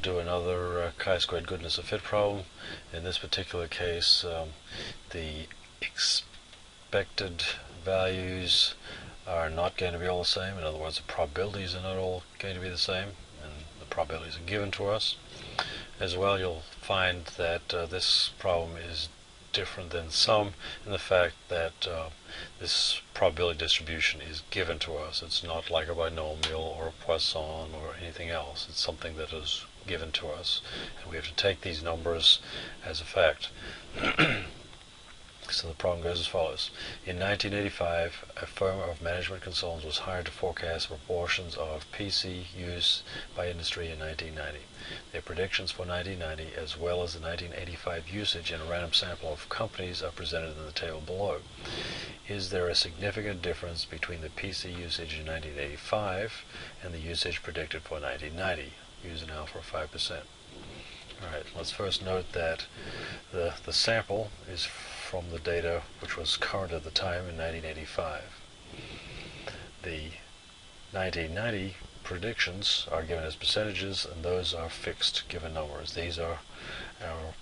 do another chi-squared goodness of fit problem. In this particular case, the expected values are not going to be all the same. In other words, the probabilities are not all going to be the same, and the probabilities are given to us. As well, you'll find that this problem is different than some in the fact that this probability distribution is given to us. It's not like a binomial or a Poisson or anything else. It's something that is given to us, and we have to take these numbers as a fact. So the problem goes as follows. In 1985, a firm of management consultants was hired to forecast proportions of PC use by industry in 1990. Their predictions for 1990 as well as the 1985 usage in a random sample of companies are presented in the table below. Is there a significant difference between the PC usage in 1985 and the usage predicted for 1990? Use an alpha of 5%. Alright, let's first note that the sample is from the data which was current at the time in 1985. The 1990 predictions are given as percentages, and those are fixed given numbers. These are our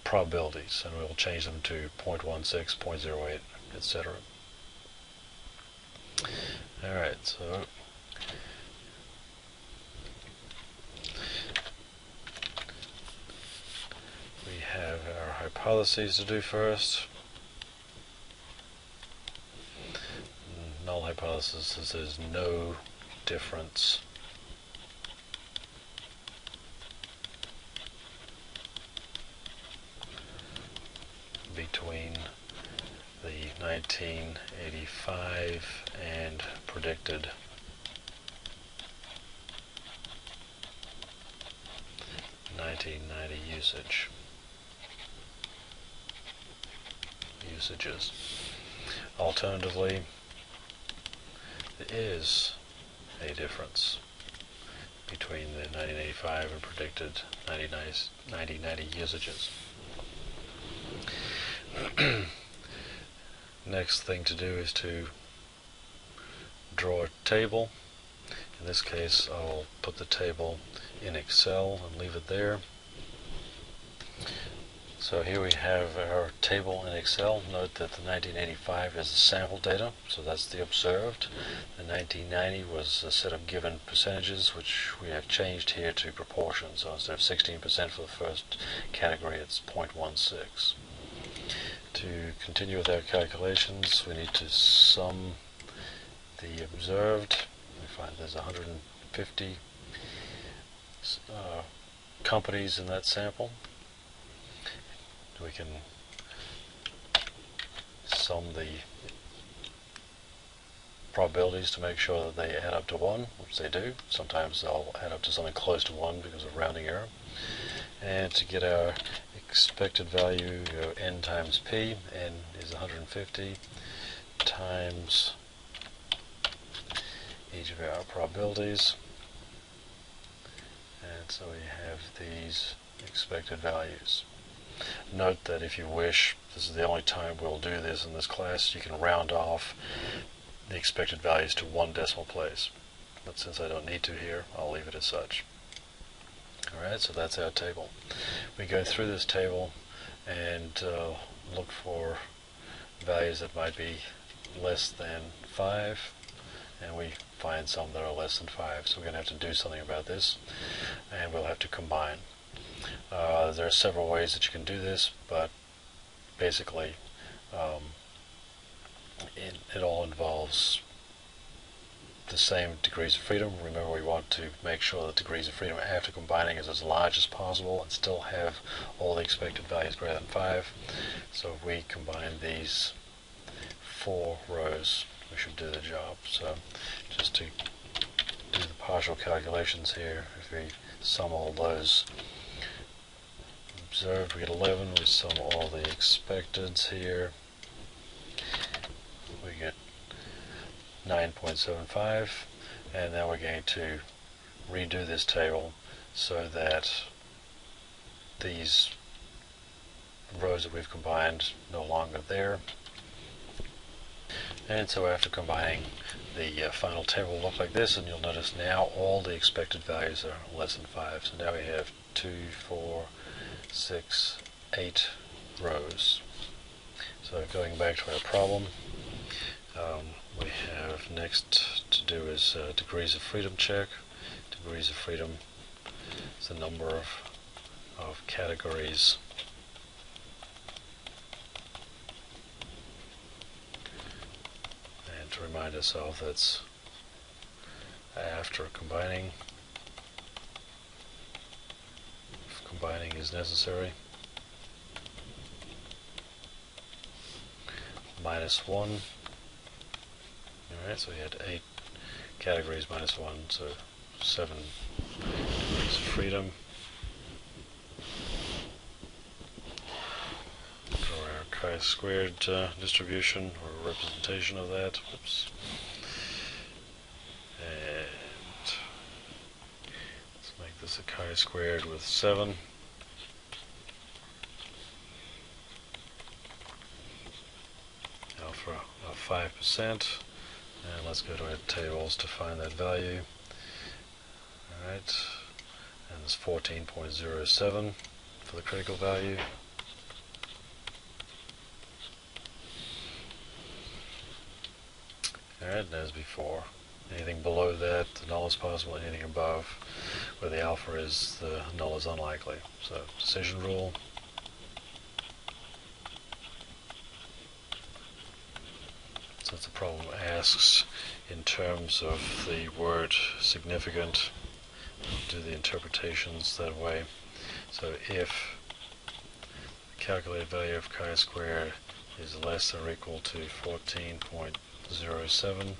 probabilities, and we'll change them to 0.16, 0.08, etc. Alright, so we have our hypotheses to do first. Null hypothesis is no difference between the 1985 and predicted 1990 usages. Alternatively, there is a difference between the 1985 and predicted 1990 usages. Next thing to do is to draw a table. In this case, I'll put the table in Excel and leave it there. So here we have our table in Excel. Note that the 1985 is the sample data, so that's the observed. The 1990 was a set of given percentages, which we have changed here to proportions. So instead of 16% for the first category, it's 0.16. To continue with our calculations, we need to sum the observed. We find there's 150 companies in that sample. We can sum the probabilities to make sure that they add up to 1, which they do. Sometimes they'll add up to something close to 1 because of rounding error. And to get our expected value, you go n times p. N is 150 times each of our probabilities. And so we have these expected values. Note that if you wish, this is the only time we'll do this in this class, you can round off the expected values to 1 decimal place. But since I don't need to here, I'll leave it as such. Alright, so that's our table. We go through this table and look for values that might be less than 5, and we find some that are less than 5. So we're going to have to do something about this, and we'll have to combine. There are several ways that you can do this, but basically it all involves the same degrees of freedom. Remember, we want to make sure that degrees of freedom after combining is as large as possible and still have all the expected values greater than 5. So if we combine these 4 rows, we should do the job. So just to do the partial calculations here, if we sum all those observed, we get 11. We sum all the expecteds here, we get 9.75, and now we're going to redo this table so that these rows that we've combined no longer there. And so after combining the final table will look like this, and you'll notice now all the expected values are less than 5. So now we have 2, 4, 6, 8 rows. So going back to our problem, we have next to do is degrees of freedom check. Degrees of freedom is the number of categories to remind ourselves that's after combining, if combining is necessary, minus 1. Alright, so we had 8 categories minus 1, so 7 degrees of freedom. Chi-squared distribution or representation of that. Whoops. And let's make this a chi-squared with 7. Alpha of 5%. And let's go to our tables to find that value. Alright, and it's 14.07 for the critical value. Alright, and as before, anything below that, the null is possible, anything above where the alpha is, the null is unlikely. So, decision rule. Since the problem asks in terms of the word significant, we'll do the interpretations that way. So if the calculated value of chi-squared is less than or equal to 14.07,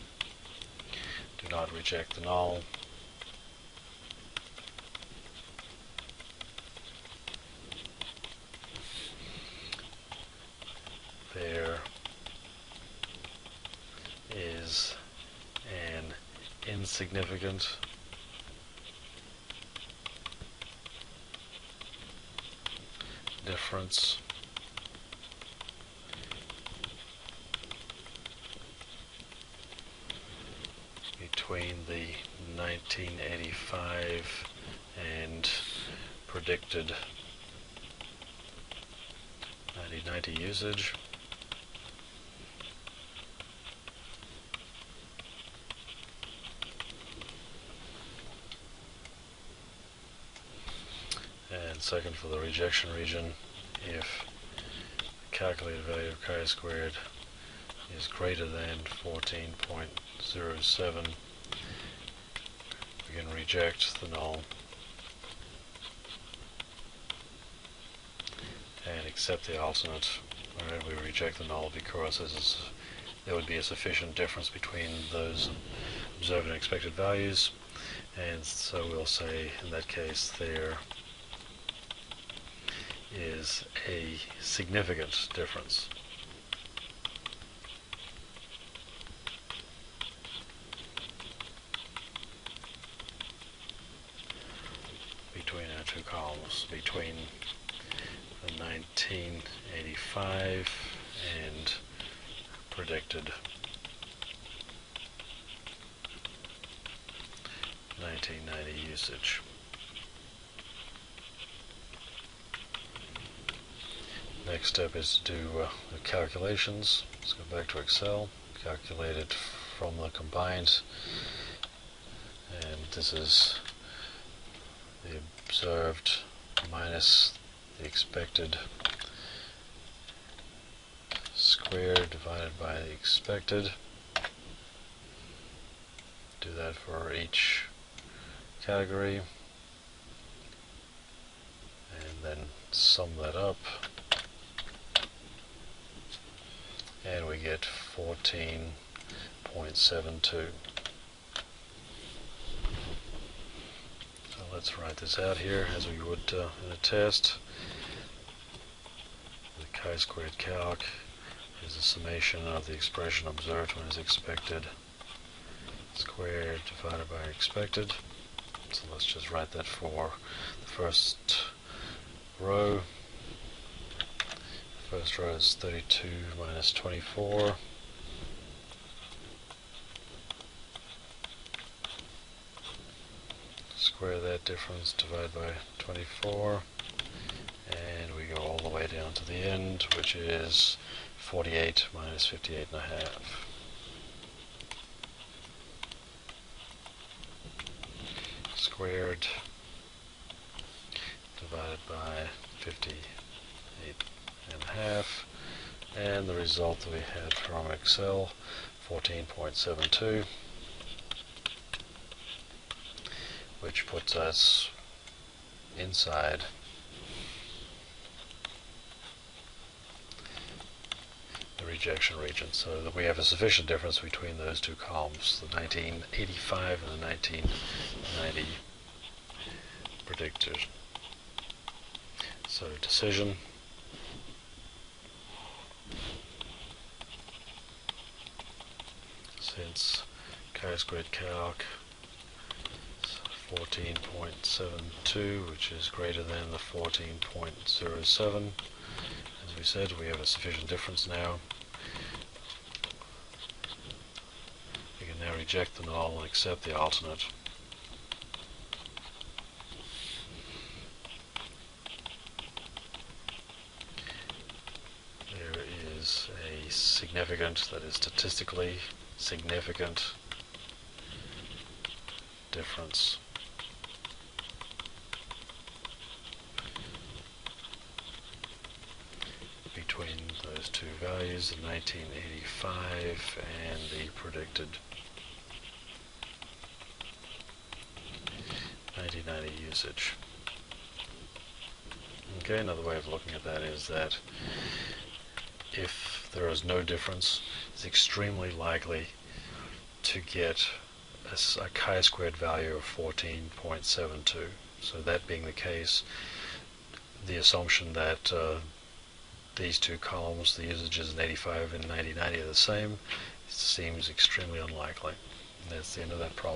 do not reject the null. There is an insignificant difference between the 1985 and predicted 1990 usage. And second, for the rejection region, if the calculated value of chi-squared is greater than 14.07, we can reject the null and accept the alternate. Alright, we reject the null because there would be a sufficient difference between those observed and expected values, and so we'll say in that case there is a significant difference between our two columns, between the 1985 and predicted 1990 usage. Next step is to do the calculations. Let's go back to Excel, calculate it from the combined, and this is the observed minus the expected squared divided by the expected. Do that for each category, and then sum that up, and we get 14.72. So let's write this out here as we would in a test. The chi-squared calc is the summation of the expression observed minus expected squared divided by expected. So let's just write that for the first row. The first row is 32 minus 24. square that difference, divide by 24, and we go all the way down to the end, which is 48 minus 58.5. Squared divided by 58.5, and the result that we had from Excel, 14.72, which puts us inside the rejection region, so that we have a sufficient difference between those two columns, the 1985 and the 1990 predicted. So decision, since chi-squared calc 14.72, which is greater than the 14.07, as we said, we have a sufficient difference now. We can now reject the null and accept the alternate. There is a significant, that is statistically significant difference between those two values, the 1985 and the predicted 1990 usage. Okay, another way of looking at that is that if there is no difference, it's extremely likely to get a chi-squared value of 14.72. So that being the case, the assumption that these two columns, the usages in 85 and 1990, are the same, seems extremely unlikely. And that's the end of that problem.